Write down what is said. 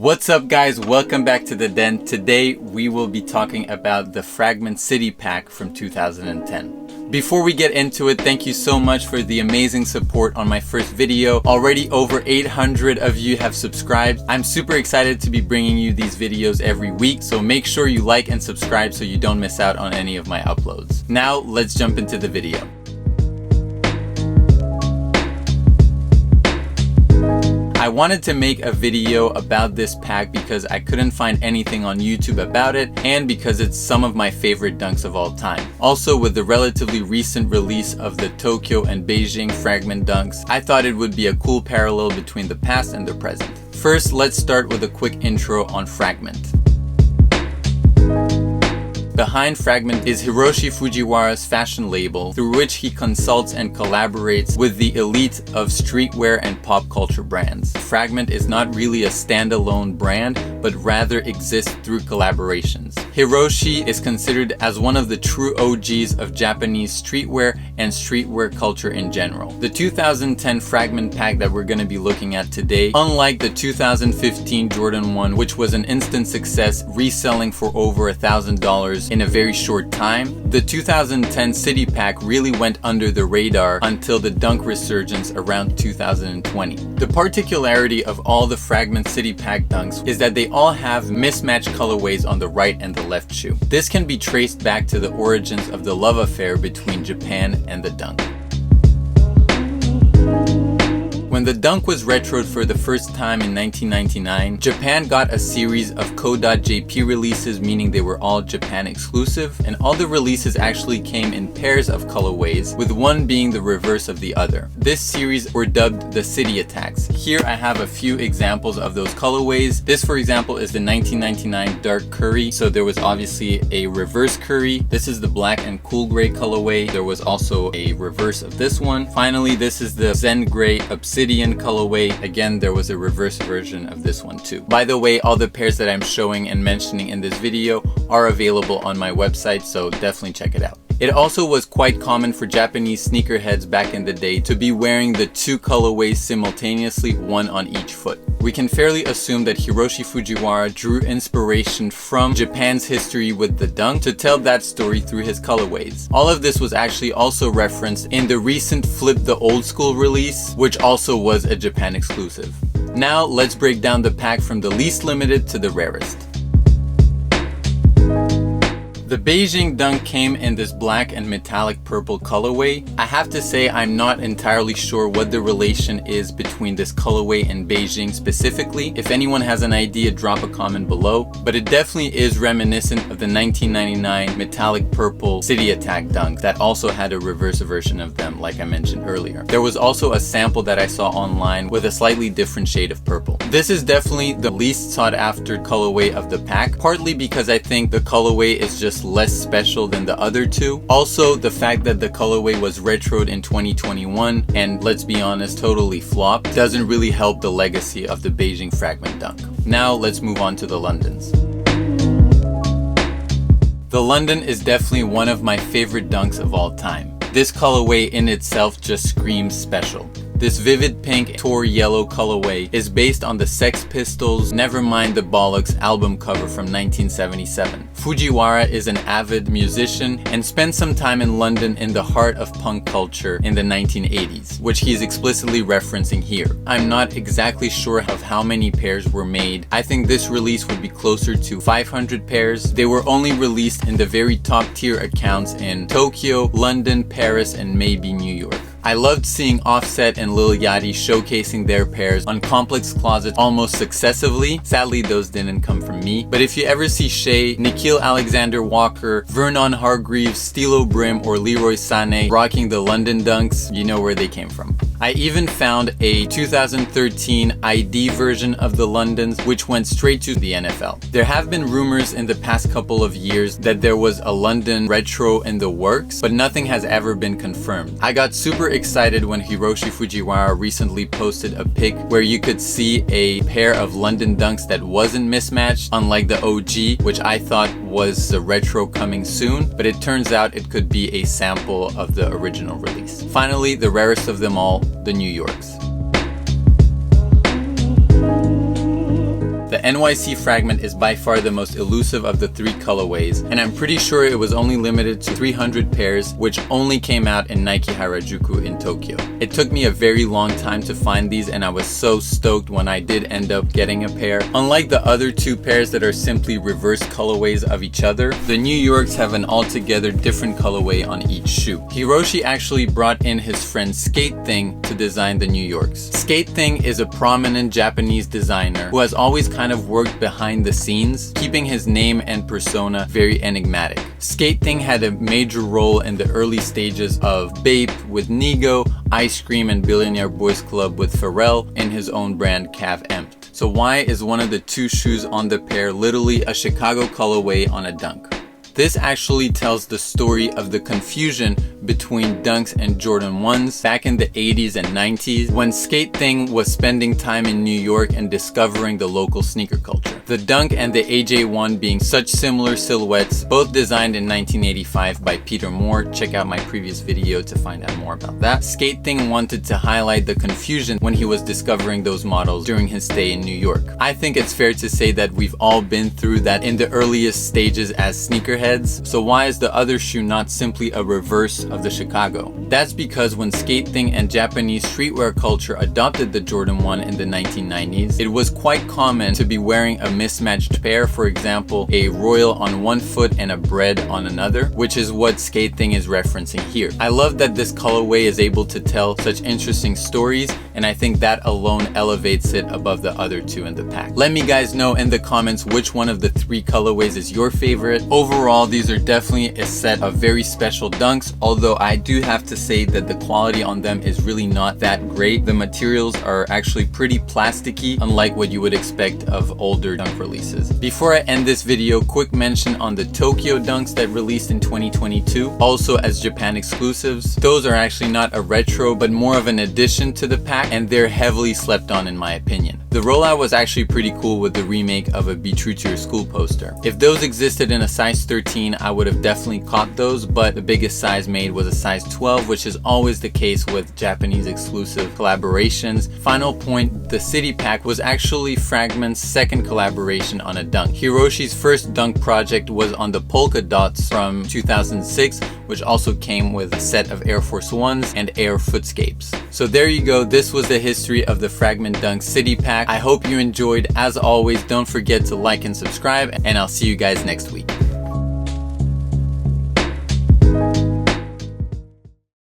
What's up guys, welcome back to the Den. Today we will be talking about the Fragment City Pack from 2010. Before we get into it, thank you so much for the amazing support on my first video. Already over 800 of you have subscribed. I'm super excited to be bringing you these videos every week, so make sure you like and subscribe so you don't miss out on any of my uploads. Now let's jump into the video. I wanted to make a video about this pack because I couldn't find anything on YouTube about it and because it's some of my favorite dunks of all time. Also, with the relatively recent release of the Tokyo and Beijing Fragment dunks, I thought it would be a cool parallel between the past and the present. First, let's start with a quick intro on Fragment. Behind Fragment is Hiroshi Fujiwara's fashion label, through which he consults and collaborates with the elite of streetwear and pop culture brands. Fragment is not really a standalone brand, but rather exists through collaborations. Hiroshi is considered as one of the true OGs of Japanese streetwear and streetwear culture in general. The 2010 Fragment pack that we're going to be looking at today, unlike the 2015 Jordan 1, which was an instant success, reselling for over $1,000 in a very short time, the 2010 City Pack really went under the radar until the dunk resurgence around 2020. The particularity of all the Fragment City Pack dunks is that they all have mismatched colorways on the right and the left shoe. This can be traced back to the origins of the love affair between Japan and the dunk. When the dunk was retroed for the first time in 1999, Japan got a series of co.jp releases, meaning they were all Japan exclusive, and all the releases actually came in pairs of colorways, with one being the reverse of the other. This series were dubbed the City Attacks. Here I have a few examples of those colorways. This, for example, is the 1999 Dark Curry, so there was obviously a reverse curry. This is the black and cool gray colorway. There was also a reverse of this one. Finally, this is the Zen Gray Obsidian colorway. Again, there was a reverse version of this one too. By the way, all the pairs that I'm showing and mentioning in this video are available on my website, so definitely check it out. It also was quite common for Japanese sneakerheads back in the day to be wearing the two colorways simultaneously, one on each foot. We can fairly assume that Hiroshi Fujiwara drew inspiration from Japan's history with the dunk to tell that story through his colorways. All of this was actually also referenced in the recent Flip the Old School release, which also was a Japan exclusive. Now let's break down the pack from the least limited to the rarest. The Beijing dunk came in this black and metallic purple colorway. I have to say I'm not entirely sure what the relation is between this colorway and Beijing specifically. If anyone has an idea, drop a comment below, but it definitely is reminiscent of the 1999 metallic purple City Attack dunk that also had a reverse version of them, like I mentioned earlier. There was also a sample that I saw online with a slightly different shade of purple. This is definitely the least sought after colorway of the pack, partly because I think the colorway is just less special than the other two. Also, the fact that the colorway was retroed in 2021 and, let's be honest, totally flopped doesn't really help the legacy of the Beijing Fragment dunk. Now let's move on to the Londons. The London is definitely one of my favorite dunks of all time. This colorway in itself just screams special. This vivid pink Tor yellow colorway is based on the Sex Pistols' Nevermind the Bollocks album cover from 1977. Fujiwara is an avid musician and spent some time in London in the heart of punk culture in the 1980s, which he's explicitly referencing here. I'm not exactly sure of how many pairs were made. I think this release would be closer to 500 pairs. They were only released in the very top tier accounts in Tokyo, London, Paris, and maybe New York. I loved seeing Offset and Lil Yachty showcasing their pairs on Complex Closet almost successively. Sadly, those didn't come from me. But if you ever see Shay, Nikhil Alexander Walker, Vernon Hargreaves, Stilo Brim, or Leroy Sané rocking the London dunks, you know where they came from. I even found a 2013 ID version of the Londons, which went straight to the NFL. There have been rumors in the past couple of years that there was a London retro in the works, but nothing has ever been confirmed. I got super excited when Hiroshi Fujiwara recently posted a pic where you could see a pair of London dunks that wasn't mismatched, unlike the OG, which I thought was the retro coming soon, but it turns out it could be a sample of the original release. Finally, the rarest of them all, the New Yorks. The The NYC Fragment is by far the most elusive of the 3 colorways, and I'm pretty sure it was only limited to 300 pairs, which only came out in Nike Harajuku in Tokyo. It took me a very long time to find these, and I was so stoked when I did end up getting a pair. Unlike the other 2 pairs that are simply reverse colorways of each other, the New Yorks have an altogether different colorway on each shoe. Hiroshi actually brought in his friend Skate Thing to design the New Yorks. Skate Thing is a prominent Japanese designer who has always kind of worked behind the scenes, keeping his name and persona very enigmatic. Skate Thing had a major role in the early stages of Bape with Nigo, Ice Cream and Billionaire Boys Club with Pharrell, and his own brand Cav Empt. So why is one of the 2 shoes on the pair literally a Chicago colorway on a Dunk? This actually tells the story of the confusion between Dunks and Jordan 1s back in the 80s and 90s when Skate Thing was spending time in New York and discovering the local sneaker culture. The Dunk and the AJ1 being such similar silhouettes, both designed in 1985 by Peter Moore. Check out my previous video to find out more about that. Skate Thing wanted to highlight the confusion when he was discovering those models during his stay in New York. I think it's fair to say that we've all been through that in the earliest stages as sneakerheads. So why is the other shoe not simply a reverse of the Chicago? That's because when Skate Thing and Japanese streetwear culture adopted the Jordan 1 in the 1990s, it was quite common to be wearing a mismatched pair, for example, a Royal on one foot and a Bread on another, which is what Skate Thing is referencing here. I love that this colorway is able to tell such interesting stories, and I think that alone elevates it above the other 2 in the pack. Let me guys know in the comments which one of the 3 colorways is your favorite. Overall, these are definitely a set of very special Dunks, although I do have to say that the quality on them is really not that great. The materials are actually pretty plasticky, unlike what you would expect of older Dunk releases. Before I end this video, quick mention on the Tokyo Dunks that released in 2022, also as Japan exclusives. Those are actually not a retro, but more of an addition to the pack, and they're heavily slept on in my opinion. The rollout was actually pretty cool with the remake of a Be True to Your School poster. If those existed in a size 13, I would have definitely caught those, but the biggest size made was a size 12, which is always the case with Japanese exclusive collaborations. Final point, the City Pack was actually Fragment's second collaboration on a Dunk. Hiroshi's first Dunk project was on the Polka Dots from 2006, which also came with a set of Air Force Ones and Air Footscapes. So there you go, this was the history of the Fragment Dunk City Pack. I hope you enjoyed. As always, don't forget to like and subscribe, and I'll see you guys next week.